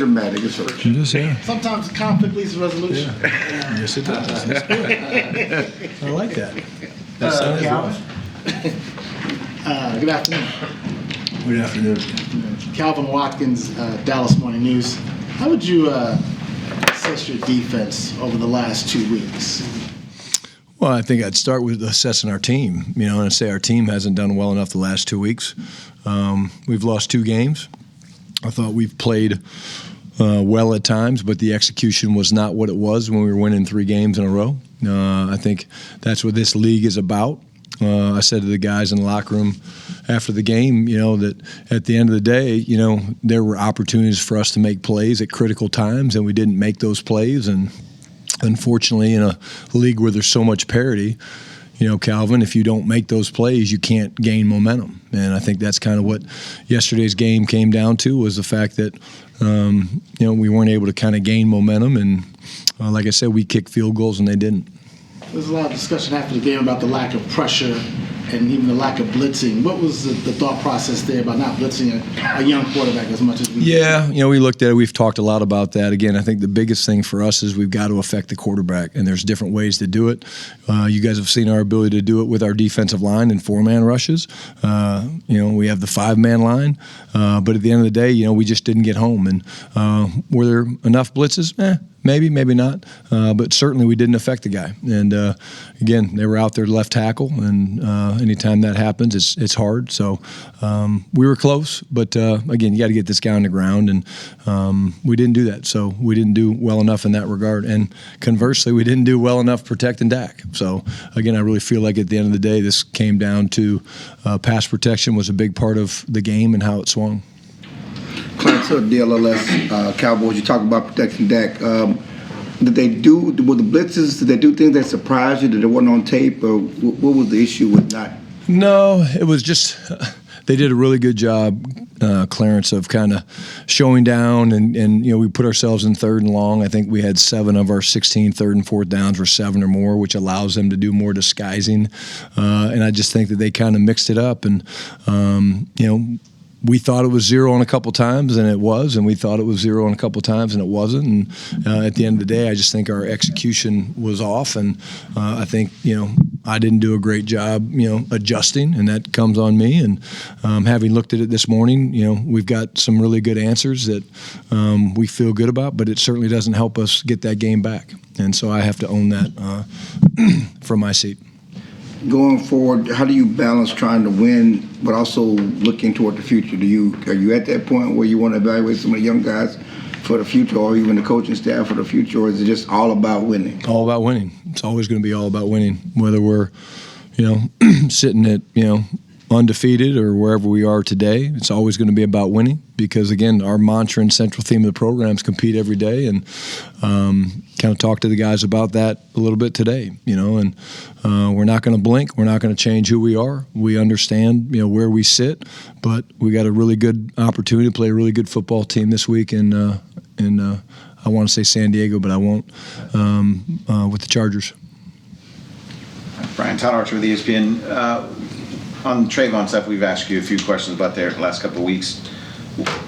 Dramatic. It's Just, yeah. Sometimes conflict leads to resolution. Yeah. Yes, it does. That's good. I like that. That sounds Calvin. Good afternoon. Good afternoon. Calvin Watkins, Dallas Morning News. How would you assess your defense over the last 2 weeks? Well, I think I'd start with assessing our team, and I'd say our team hasn't done well enough the last 2 weeks. We've lost 2 games. I thought we've played well at times, but the execution was not what it was when we were winning 3 games in a row. I think that's what this league is about. I said to the guys in the locker room after the game, that at the end of the day, there were opportunities for us to make plays at critical times, and we didn't make those plays. And unfortunately, in a league where there's so much parity, Calvin, if you don't make those plays, you can't gain momentum. And I think that's kind of what yesterday's game came down to, was the fact that, we weren't able to kind of gain momentum. And like I said, we kicked field goals and they didn't. There's a lot of discussion after the game about the lack of pressure and even the lack of blitzing. What was the thought process there about not blitzing a young quarterback as much as we did? Yeah, we looked at it. We've talked a lot about that. Again, I think the biggest thing for us is we've got to affect the quarterback, and there's different ways to do it. You guys have seen our ability to do it with our defensive line and 4-man rushes. We have the 5-man line, but at the end of the day, we just didn't get home. And were there enough blitzes? Maybe, maybe not, but certainly we didn't affect the guy. And again, they were out there left tackle, and anytime that happens, it's hard. So we were close, but again, you got to get this guy on the ground, and we didn't do that. So we didn't do well enough in that regard. And conversely, we didn't do well enough protecting Dak. So again, I really feel like at the end of the day, this came down to pass protection was a big part of the game and how it swung. Clarence Hood, DLLS, Cowboys, you talk about protecting Dak. Did they do, with the blitzes, did they do things that surprised you, that they weren't on tape, or what was the issue with not? No, it was just they did a really good job, Clarence, of kind of showing down, and we put ourselves in 3rd and long. I think we had 7 of our 16 3rd and 4th downs were 7 or more, which allows them to do more disguising. And I just think that they kind of mixed it up, and we thought it was 0 on a couple times, and it was, and we thought it was 0 on a couple times, and it wasn't. And at the end of the day, I just think our execution was off, and I think I didn't do a great job adjusting, and that comes on me. And having looked at it this morning, we've got some really good answers that we feel good about, but it certainly doesn't help us get that game back. And so I have to own that from my seat. Going forward, how do you balance trying to win but also looking toward the future? Are you at that point where you want to evaluate some of the young guys for the future, or even the coaching staff for the future, or is it just all about winning? All about winning. It's always going to be all about winning, whether we're sitting at undefeated or wherever we are today. It's always going to be about winning, because again, our mantra and central theme of the program is compete every day, and kind of talk to the guys about that a little bit today, and we're not going to blink. We're not going to change who we are. We understand, where we sit, but we got a really good opportunity to play a really good football team this week in I want to say San Diego, but I won't, with the Chargers. Brian, Todd Archer with ESPN. On Trayvon stuff, we've asked you a few questions about there the last couple of weeks.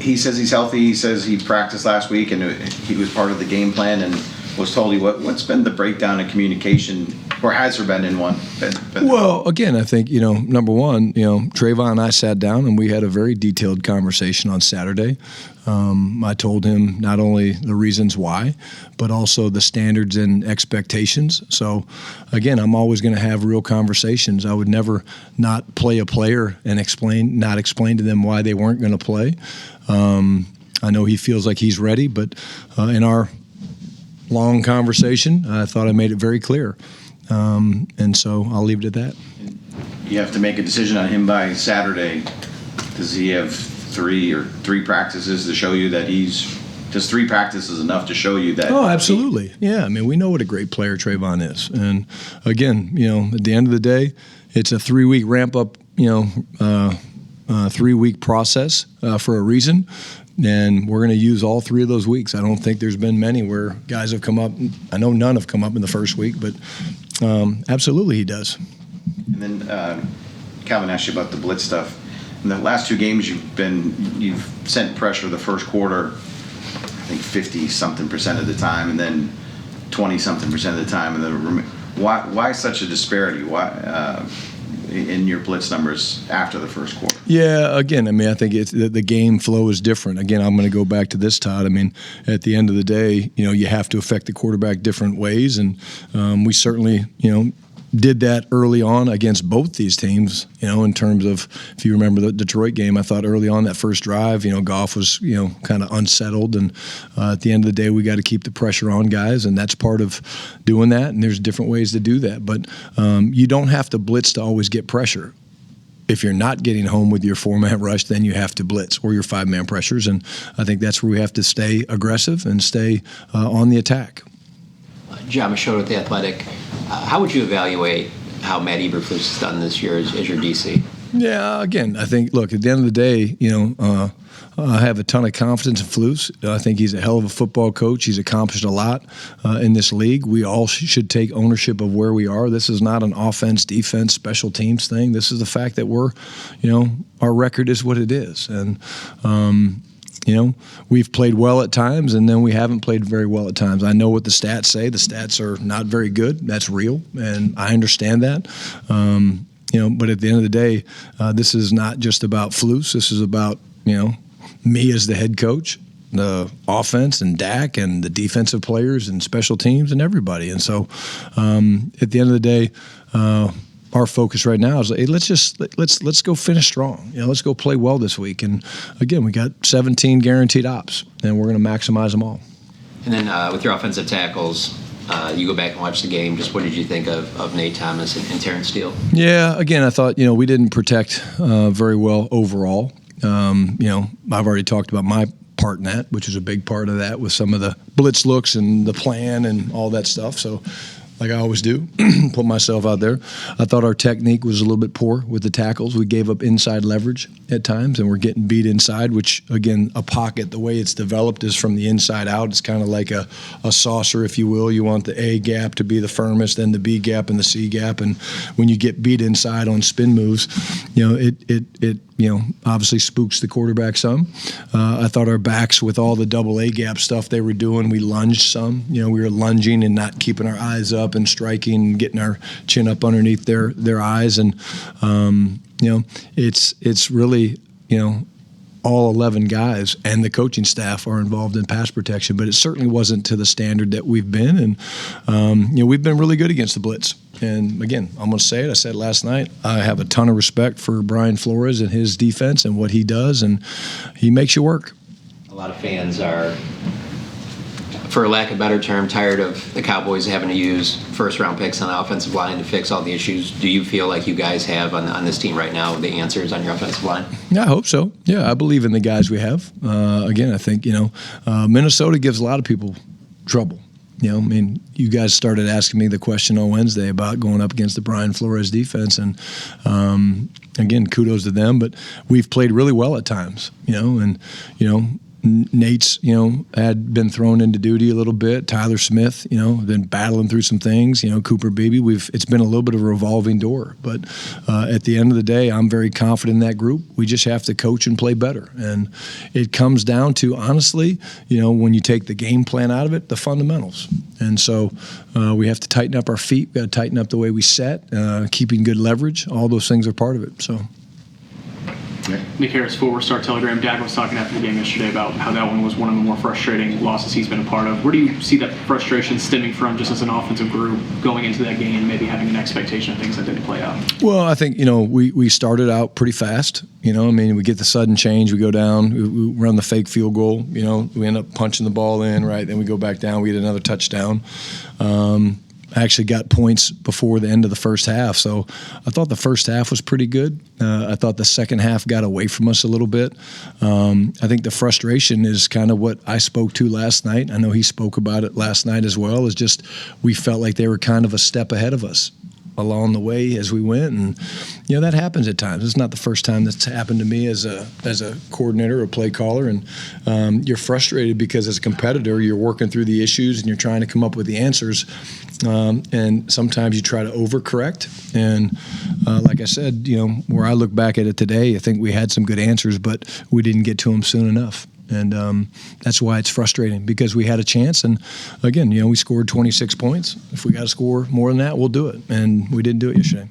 He says he's healthy. He says he practiced last week and he was part of the game plan and was told what's been the breakdown in communication, or has there been in one? Well, again, I think, number one, Trayvon and I sat down and we had a very detailed conversation on Saturday. I told him not only the reasons why, but also the standards and expectations. So, again, I'm always going to have real conversations. I would never not play a player and not explain to them why they weren't going to play. I know he feels like he's ready, but in our long conversation, I thought I made it very clear. And so I'll leave it at that. You have to make a decision on him by Saturday. Does he have three practices to show you that does 3 practices enough to show you that? Oh, absolutely. Yeah, I mean, we know what a great player Trayvon is. And again, at the end of the day, it's a 3-week ramp up, 3-week process for a reason. And we're going to use all 3 of those weeks. I don't think there's been many where guys have come up. I know none have come up in the first week, but absolutely he does. And then Calvin asked you about the blitz stuff. In the last 2 games, you've sent pressure the first quarter. I 50-something% of the time, and then 20-something% of the time, and why such a disparity? Why in your blitz numbers after the first quarter? Yeah, again, I mean, I think it's the game flow is different. Again, I'm going to go back to this, Todd. I mean, at the end of the day, you have to affect the quarterback different ways, and we certainly, did that early on against both these teams, in terms of, if you remember the Detroit game, I thought early on that first drive, Goff was, kind of unsettled. And at the end of the day, we got to keep the pressure on guys, and that's part of doing that. And there's different ways to do that. But you don't have to blitz to always get pressure. If you're not getting home with your 4-man rush, then you have to blitz, or your 5-man pressures. And I think that's where we have to stay aggressive and stay on the attack. John Machota with The Athletic. How would you evaluate how Matt Eberflus has done this year as your DC? Yeah, again, I think, look, at the end of the day, I have a ton of confidence in Flus. I think he's a hell of a football coach. He's accomplished a lot in this league. We all should take ownership of where we are. This is not an offense, defense, special teams thing. This is the fact that we're, our record is what it is. And, we've played well at times, and then we haven't played very well at times. I know what the stats say. The stats are not very good. That's real, and I understand that. But at the end of the day, this is not just about Flus. This is about, me as the head coach, the offense and Dak and the defensive players and special teams and everybody. And so at the end of the day, our focus right now is, hey, let's go finish strong. Let's go play well this week. And again, we got 17 guaranteed ops, and we're going to maximize them all. And then with your offensive tackles, you go back and watch the game. Just what did you think of Nate Thomas and Terrence Steele? Yeah, again, I thought we didn't protect very well overall. I've already talked about my part in that, which is a big part of that with some of the blitz looks and the plan and all that stuff. So, like I always do, put myself out there. I thought our technique was a little bit poor with the tackles. We gave up inside leverage at times, and we're getting beat inside, which, again, a pocket, the way it's developed is from the inside out. It's kind of like a saucer, if you will. You want the A gap to be the firmest, then the B gap and the C gap. And when you get beat inside on spin moves, it obviously spooks the quarterback some. I thought our backs, with all the double A gap stuff they were doing, we lunged some. We were lunging and not keeping our eyes up and striking and getting our chin up underneath their eyes. And, it's really, all 11 guys and the coaching staff are involved in pass protection, but it certainly wasn't to the standard that we've been. And, we've been really good against the blitz. And again, I'm going to say it. I said it last night. I have a ton of respect for Brian Flores and his defense and what he does, and he makes you work. A lot of fans are, for lack of a better term, tired of the Cowboys having to use first-round picks on the offensive line to fix all the issues. Do you feel like you guys have on this team right now the answers on your offensive line? Yeah, I hope so. Yeah, I believe in the guys we have. Again, I think, Minnesota gives a lot of people trouble. You guys started asking me the question on Wednesday about going up against the Brian Flores defense, and again, kudos to them. But we've played really well at times, Nate's, had been thrown into duty a little bit. Tyler Smith, been battling through some things. Cooper Beebe. It's been a little bit of a revolving door. But at the end of the day, I'm very confident in that group. We just have to coach and play better. And it comes down to, honestly, when you take the game plan out of it, the fundamentals. And so we have to tighten up our feet. We got to tighten up the way we set, keeping good leverage. All those things are part of it. So. Nick Harris, Forward Star Telegram. Dak was talking after the game yesterday about how that one was one of the more frustrating losses he's been a part of. Where do you see that frustration stemming from, just as an offensive group going into that game, maybe having an expectation of things that didn't play out? Well, I think, we started out pretty fast. We get the sudden change. We go down. We run the fake field goal. We end up punching the ball in, right? Then we go back down. We get another touchdown. I actually got points before the end of the first half. So I thought the first half was pretty good. I thought the second half got away from us a little bit. I think the frustration is kind of what I spoke to last night. I know he spoke about it last night as well, is just we felt like they were kind of a step ahead of us along the way as we went. And, that happens at times. It's not the first time that's happened to me as a coordinator or play caller. And you're frustrated because as a competitor, you're working through the issues and you're trying to come up with the answers. And sometimes you try to overcorrect. And like I said, where I look back at it today, I think we had some good answers, but we didn't get to them soon enough. And that's why it's frustrating, because we had a chance. And again, we scored 26 points. If we got to score more than that, we'll do it. And we didn't do it yesterday.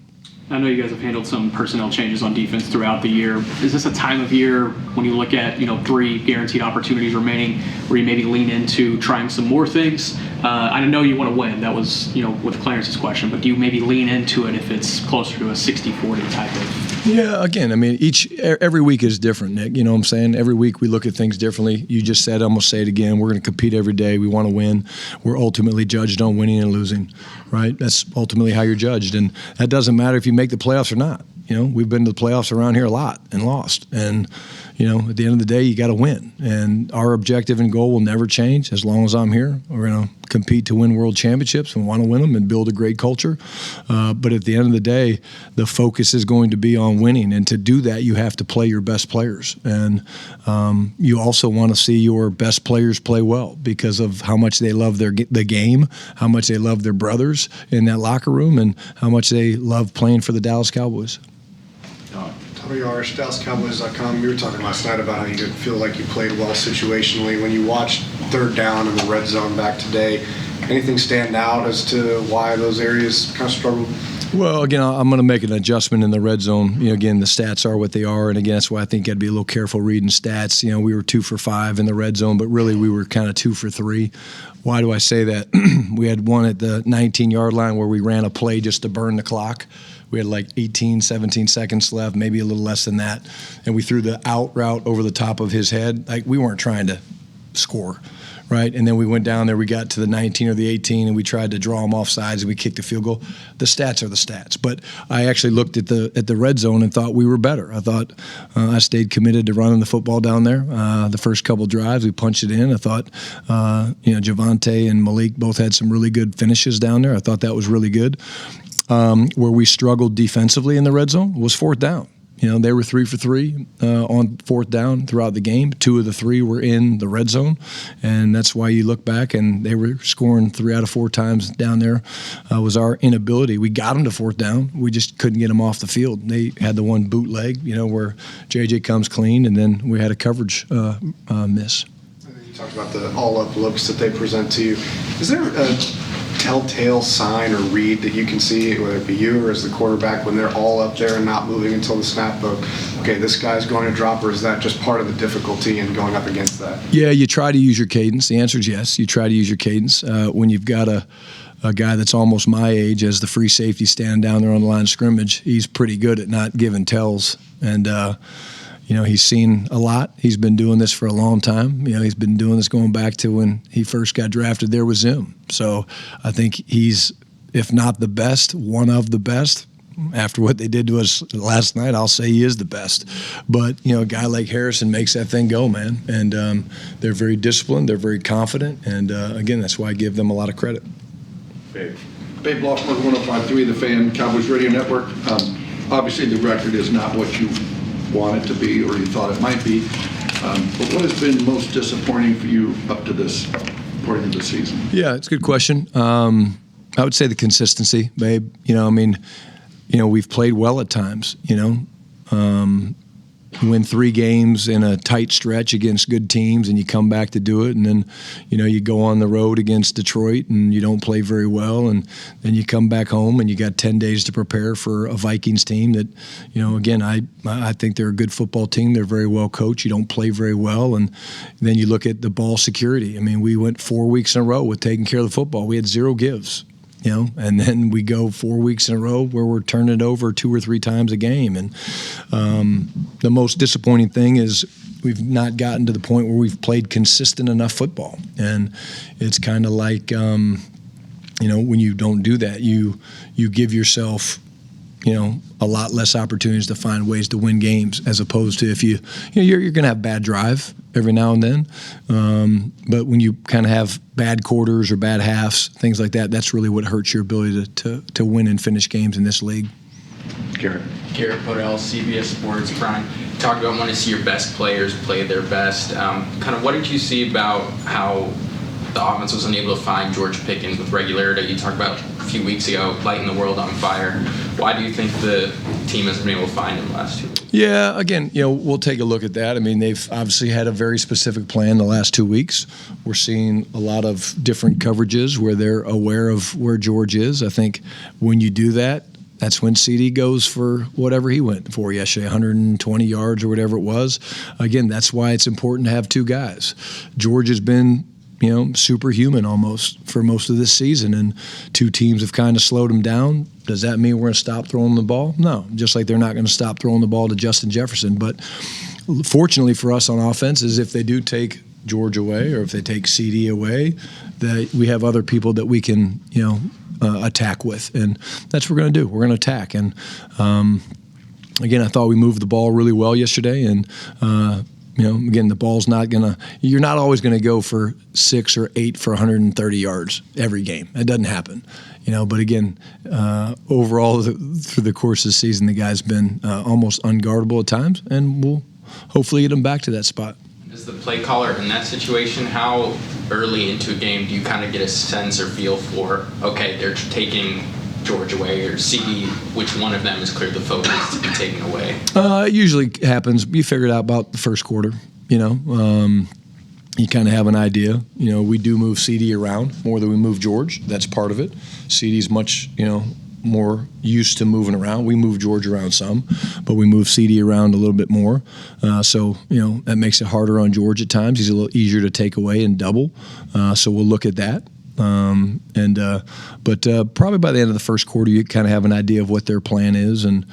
I know you guys have handled some personnel changes on defense throughout the year. Is this a time of year when you look at 3 guaranteed opportunities remaining where you maybe lean into trying some more things? I know you want to win. That was with Clarence's question, but do you maybe lean into it if it's closer to a 60-40 type of? Yeah, again, I mean, every week is different, Nick. You know what I'm saying? Every week we look at things differently. You just said, I'm going to say it again, we're going to compete every day. We want to win. We're ultimately judged on winning and losing, right? That's ultimately how you're judged. And that doesn't matter if you make the playoffs or not. We've been to the playoffs around here a lot and lost. And, at the end of the day, you got to win. And our objective and goal will never change as long as I'm here. We're going to compete to win world championships and want to win them and build a great culture. But at the end of the day, the focus is going to be on winning. And to do that, you have to play your best players. And you also want to see your best players play well because of how much they love the game, how much they love their brothers in that locker room, and how much they love playing for the Dallas Cowboys. Tommy Arsh, DallasCowboys.com. You were talking last night about how you didn't feel like you played well situationally. When you watched third down in the red zone back today, anything stand out as to why those areas kind of struggled? Well, again, I'm going to make an adjustment in the red zone. Again, the stats are what they are, and again, that's why I think you got to be a little careful reading stats. We were 2 for 5 in the red zone, but really we were kind of 2 for 3. Why do I say that? We had one at the 19-yard line where we ran a play just to burn the clock. We had like 18, 17 seconds left, maybe a little less than that, and we threw the out route over the top of his head. Like, we weren't trying to score, right? And then we went down there, we got to the 19 or the 18, and we tried to draw them off sides, and we kicked the field goal. The stats are the stats. But I actually looked at the red zone and thought we were better. I thought I stayed committed to running the football down there. The first couple drives, we punched it in. I thought, Javonte and Malik both had some really good finishes down there. I thought that was really good. Where we struggled defensively in the red zone was fourth down. They were 3 for 3 on fourth down throughout the game. 2 of the 3 were in the red zone, and that's why you look back and they were scoring 3 out of 4 times down there. Was our inability. We got them to fourth down. We just couldn't get them off the field. They had the one bootleg, where JJ comes clean, and then we had a coverage miss. You talked about the all-up looks that they present to you. Is there a telltale sign or read that you can see, whether it be you or as the quarterback, when they're all up there and not moving until the snap of, okay, this guy's going to drop, or is that just part of the difficulty in going up against that? Yeah, you try to use your cadence. The answer is yes. You try to use your cadence. When you've got a guy that's almost my age as the free safety standing down there on the line of scrimmage, he's pretty good at not giving tells. And, he's seen a lot. He's been doing this for a long time. He's been doing this going back to when he first got drafted there with Zim. So I think he's, if not the best, one of the best. After what they did to us last night, I'll say he is the best. But, a guy like Harrison makes that thing go, man. And they're very disciplined. They're very confident. And, again, that's why I give them a lot of credit. Babe Lockberg, 105.3, The Fan, Cowboys Radio Network. Obviously, the record is not what you want it to be or you thought it might be. But what has been most disappointing for you up to this point of the season? Yeah, it's a good question. I would say the consistency, babe. We've played well at times, win 3 games in a tight stretch against good teams and you come back to do it, and then you go on the road against Detroit and you don't play very well, and then you come back home and you got 10 days to prepare for a Vikings team that again, I think they're a good football team. They're very well coached. You don't play very well, and then you look at the ball security. We went 4 weeks in a row with taking care of the football. We had 0 gives. And then we go 4 weeks in a row where we're turning it over 2 or 3 times a game. And the most disappointing thing is we've not gotten to the point where we've played consistent enough football. And it's kind of like, when you don't do that, you give yourself, a lot less opportunities to find ways to win games, as opposed to if you're going to have bad drive every now and then. But when you kind of have bad quarters or bad halves, things like that, that's really what hurts your ability to win and finish games in this league. Garrett Podell, CBS Sports. Brian, you talked about wanting to see your best players play their best. Kind of what did you see about how the offense was unable to find George Pickens with regularity? You talked about a few weeks ago, lighting the world on fire. Why do you think the team hasn't been able to find him the last 2 weeks? Yeah, again, we'll take a look at that. I mean, they've obviously had a very specific plan the last 2 weeks. We're seeing a lot of different coverages where they're aware of where George is. I think when you do that, that's when CD goes for whatever he went for yesterday, 120 yards or whatever it was. Again, that's why it's important to have two guys. George has been superhuman almost for most of this season, and two teams have kind of slowed him down. Does that mean we're going to stop throwing the ball? No, just like they're not going to stop throwing the ball to Justin Jefferson. But fortunately for us on offense is if they do take George away or if they take CD away, that we have other people that we can, attack with. And that's what we're going to do. We're going to attack. And, again, I thought we moved the ball really well yesterday, and again, the ball's not you're not always going to go for 6 or 8 for 130 yards every game. That doesn't happen. But again, overall, through the course of the season, the guy's been almost unguardable at times, and we'll hopefully get him back to that spot. As the play caller in that situation, how early into a game do you kind of get a sense or feel for, okay, they're taking George away, or CD, which one of them is clear the focus to be taken away? It usually happens. You figure it out about the first quarter, You kind of have an idea. We do move CD around more than we move George. That's part of it. CD's much, more used to moving around. We move George around some, but we move CD around a little bit more. So that makes it harder on George at times. He's a little easier to take away and double. So we'll look at that. But probably by the end of the first quarter, you kind of have an idea of what their plan is, and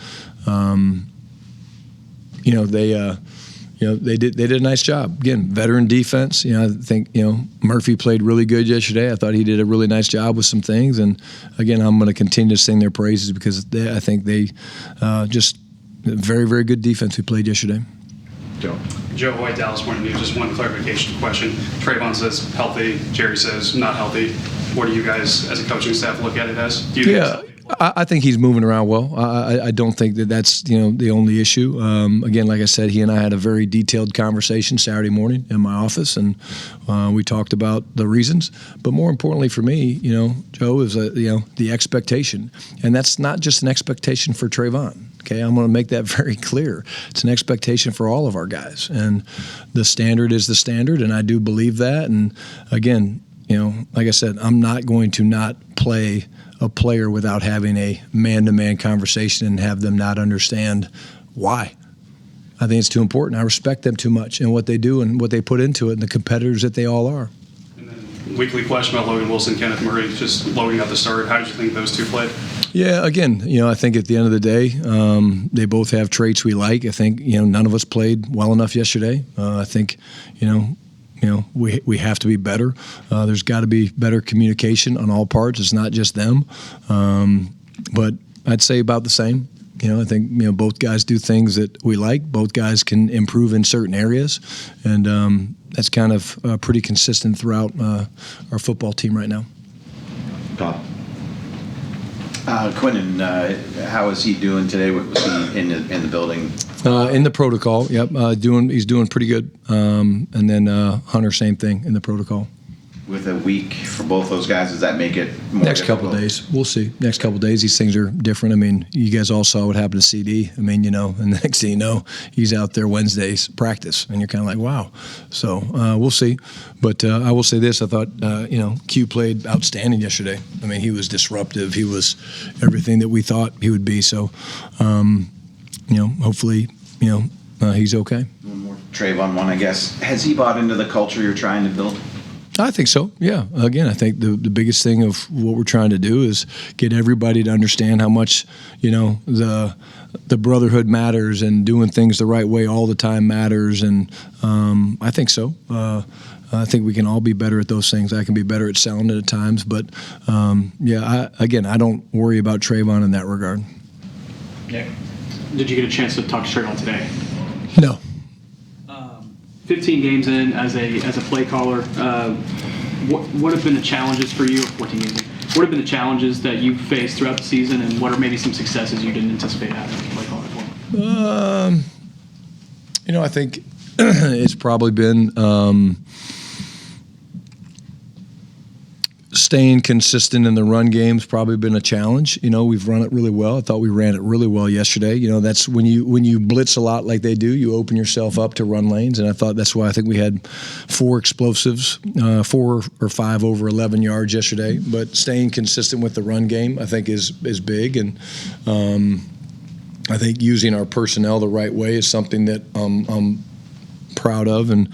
they did a nice job. Again, veteran defense. I think Murphy played really good yesterday. I thought he did a really nice job with some things, and again, I'm going to continue to sing their praises because I think they just very, very good defense we played yesterday. Joe Hoyt, Dallas Morning News. Just one clarification question. Trayvon says healthy. Jerry says not healthy. What do you guys, as a coaching staff, look at it as? Do you think it's healthy? I think he's moving around well. I don't think that's the only issue. Again, like I said, he and I had a very detailed conversation Saturday morning in my office, and we talked about the reasons. But more importantly for me, Joe, is the expectation, and that's not just an expectation for Trayvon. Okay, I'm going to make that very clear. It's an expectation for all of our guys, and the standard is the standard, and I do believe that. And again, like I said, I'm not going to not play a player without having a man-to-man conversation and have them not understand why. I think it's too important. I respect them too much and what they do and what they put into it and the competitors that they all are. And then weekly question about Logan Wilson, Kenneth Murray, just loading out the start. How did you think those two played? Yeah, again, I think at the end of the day, they both have traits we like. I think, none of us played well enough yesterday. I think, we have to be better. There's got to be better communication on all parts. It's not just them. But I'd say about the same. I think, both guys do things that we like. Both guys can improve in certain areas. And that's kind of pretty consistent throughout our football team right now. Bob. Quinnen, how is he doing today? Was he in the building? In the protocol, yep. He's doing pretty good. And then Hunter, same thing in the protocol. With a week for both those guys, does that make it more Next difficult? couple of days, we'll see. Next couple of days, these things are different. I mean, you guys all saw what happened to CD. I mean, and the next thing you know, he's out there Wednesday's practice, and you're kind of like, wow. So we'll see. But I will say this: I thought Q played outstanding yesterday. I mean, he was disruptive. He was everything that we thought he would be. So, hopefully, he's okay. One more Trayvon one, I guess. Has he bought into the culture you're trying to build? I think so, yeah. Again, I think the biggest thing of what we're trying to do is get everybody to understand how much, the brotherhood matters and doing things the right way all the time matters. And I think so. I think we can all be better at those things. I can be better at selling it at times. But, I don't worry about Trayvon in that regard. Yeah. Did you get a chance to talk to Trayvon today? No. 15 games in as a play caller, what have been the challenges for you? 14 games in. What have been the challenges that you've faced throughout the season, and what are maybe some successes you didn't anticipate having as a play caller as well? I think it's probably been staying consistent in the run game's probably been a challenge. We've run it really well. I thought we ran it really well yesterday. That's when you blitz a lot like they do, you open yourself up to run lanes, and I thought that's why I think we had 4 explosives, 4 or 5 over 11 yards yesterday. But staying consistent with the run game, I think, is big, and I think using our personnel the right way is something that I'm proud of and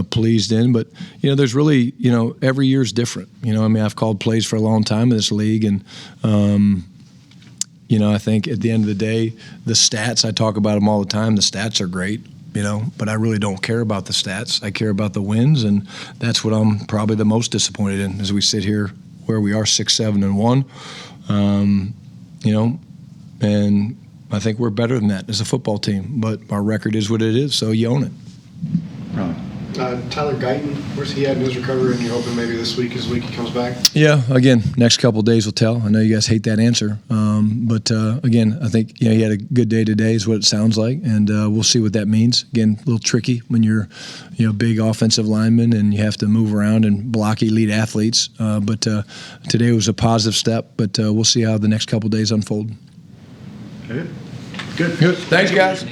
pleased in. But there's really every year is different. I've called plays for a long time in this league, and I think at the end of the day, the stats, I talk about them all the time. The stats are great, but I really don't care about the stats. I care about the wins, and that's what I'm probably the most disappointed in as we sit here where we are 6-7-1. And I think we're better than that as a football team, but our record is what it is, so you own it. Tyler Guyton, where's he at in his recovery? And you're hoping maybe this week is the week he comes back? Yeah, again, next couple of days will tell. I know you guys hate that answer, but again, I think he had a good day today is what it sounds like, and we'll see what that means. Again, a little tricky when you're big offensive lineman and you have to move around and block elite athletes, but today was a positive step, but we'll see how the next couple of days unfold. Good. Good. Thanks, guys.